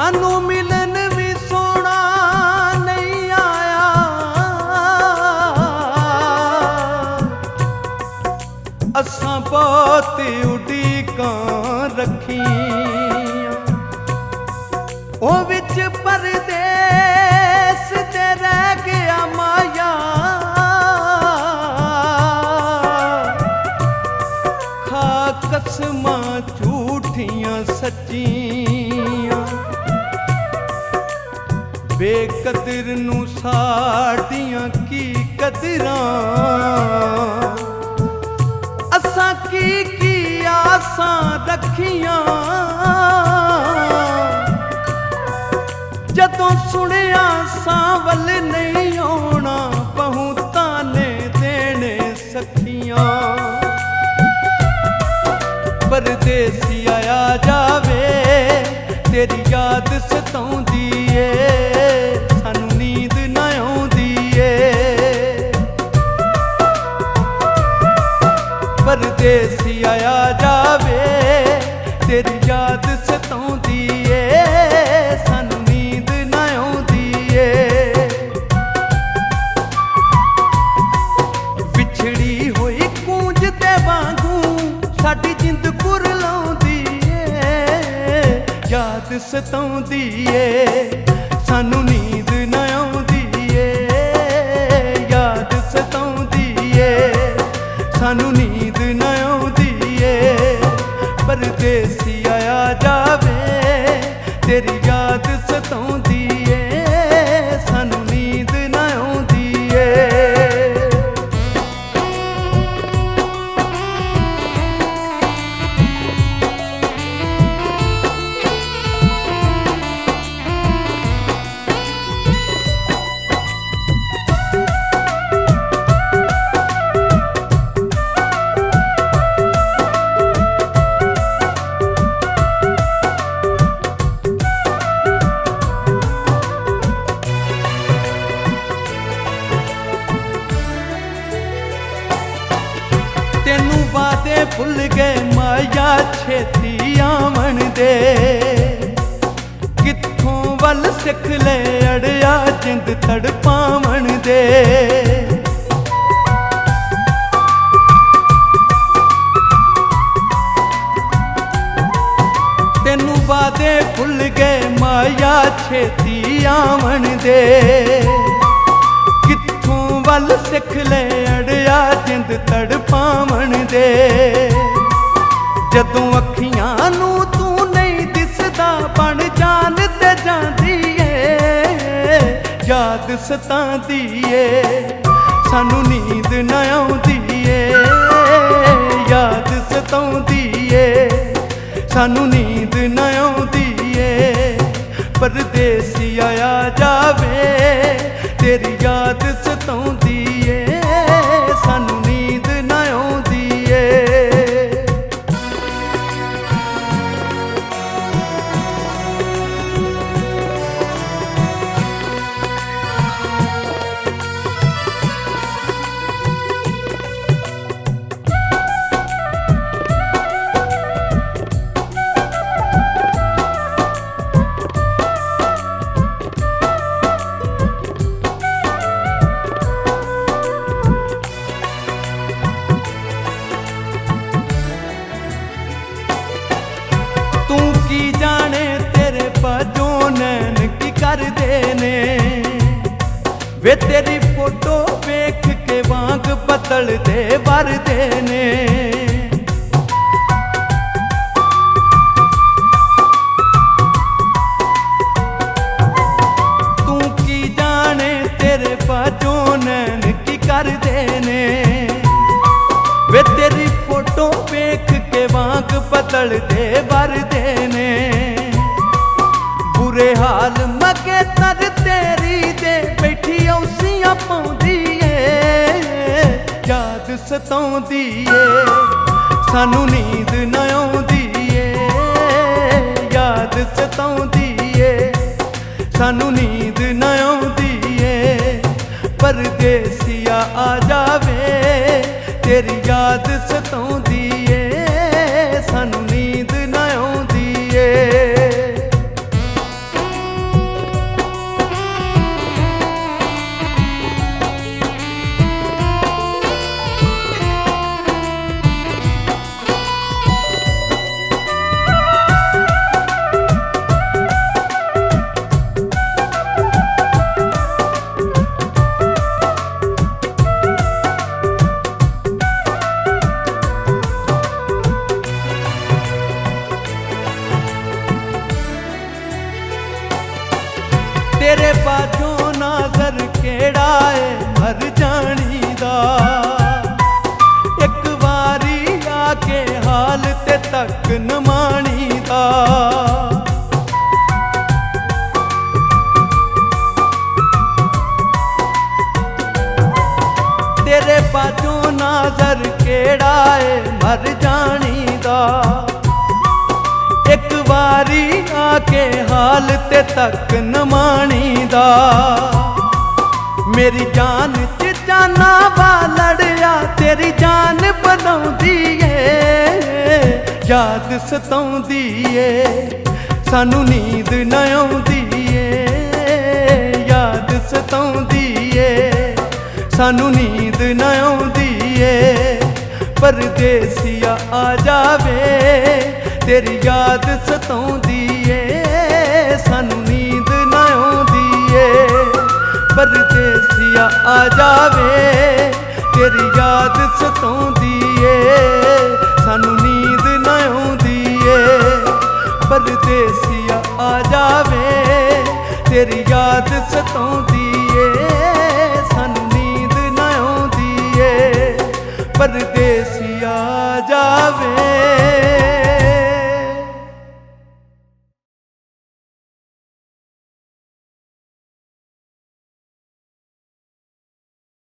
सानू मिलन भी सोना नहीं आया। असां बहुत उड़ीकां रखियां ओ विच परदेस ते रह गया माया। खा कसमां झूठियां सच्चियां बेकदर नू साडियां की कदरां। असां की आसां रखियां जदों सुनिया सावल नहीं आउणा बहुतां ने देने सखियां। परदेसी आया जावे तेरी याद सताउंदी ए सानू नींद ना आउंदी ए। परदेसी आया जावे तेरी याद सताउंदी ए सानू नींद ना आउंदी ए। विछड़ी होई कूंज ते वांगू साडी जिंद कुरलाउंदी ए। याद सताउंदी ए सानू नींद ना आउंदी ए। याद सताउंदी ए सानू नींद ना आउंदी ए। परदेसी आया जावे तेरी याद सताउंदी ए सानू नींद ना आउंदी ए। तेनू वादे भुल गए माया छेती आवन दे। कित्थों वल सिख ले अड़िया जिंद तड़पावन दे। तेनू वादे भुल गए माया छेती आवन दे। वल सिख ले अड़िया जिंद तड़पावन दे। जदों अखियां नू तू नहीं दिसदा बन जान ते जांदी ए। याद सतांदी ए सानू नींद ना आउंदी ए। याद सताउंदी ए सानू नींद ना आउंदी ए। परदेसी आया जावे तेरी याद सताउंदी ए सानू नींद ना आउंदी ए। तू की जाने तेरे बाजों नैन की करदे ने। वे तेरी फोटो वेख के वांग बदलदे वरदे ने। तू की जाने तेरे बाजों नैन की करदे ने। वे तेरी फोटो वेख के वांग बदलदे वरदे ने। बुरे हाल मगे तर तेरी दे बैठी औसियां पाउंदी ए। याद सताउंदी ए सानू नींद ना आउंदी ए। याद सताउंदी ए सानू नींद ना आउंदी ए। परदेसिया आ जावे तेरी याद सताउंदी ए सानू नींद ना आउंदी ए। ਹਾਲ ਤੇ ਤੱਕ ਨ ਮਾਣੀਦਾ। ਤੇਰੇ ਬਾਝੋਂ ਨਾਜ਼ਰ ਕਿਹੜਾ ਏ ਮਰ ਜਾਣੀ ਦਾ। ਇੱਕ ਵਾਰੀ ਆ ਕੇ ਹਾਲ ਤੇ ਤੱਕ ਨ ਮਾਣੀਦਾ। ਮੇਰੀ ਜਾਨ ਚ ਜਾਨਾਂ ਵਾ ਲੜਿਆ ਤੇਰੀ ਜਾਨ ਬਣਾਉਂਦੀ ਏ। ਯਾਦ ਸਤਾਉਂਦੀ ਏ ਸਾਨੂੰ ਨੀਂਦ ਨਾ ਆਉਂਦੀ ਏ। ਯਾਦ ਸਤਾਉਂਦੀ ਏ ਸਾਨੂੰ ਨੀਂਦ ਨਾ ਆਉਂਦੀ ਏ। ਪਰਦੇਸੀਆ ਆ ਜਾਵੇ ਤੇਰੀ ਯਾਦ ਸਤਾਉਂਦੀ ਏ ਸਾਨੂੰ ਨੀਂਦ ਨਾ ਆਉਂਦੀ ਏ। ਪਰਦੇਸੀਆ ਆ ਜਾਵੇ ਤੇਰੀ ਯਾਦ ਸਤਾਉਂਦੀ ਏ ਸਾਨੂੰ ਨੀਂਦ ਨਾ ਆਉਂਦੀ ਏ। ਪਰਦੇਸੀਆ ਆ ਜਾਵੇ ਤੇਰੀ ਯਾਦ ਸਤਾਉਂਦੀ ਏ ਸਾਨੂੰ ਨੀਂਦ ਨਾ ਆਉਂਦੀ ਏ। ਪਰਦੇਸੀਆ ਆ ਜਾਵੇ।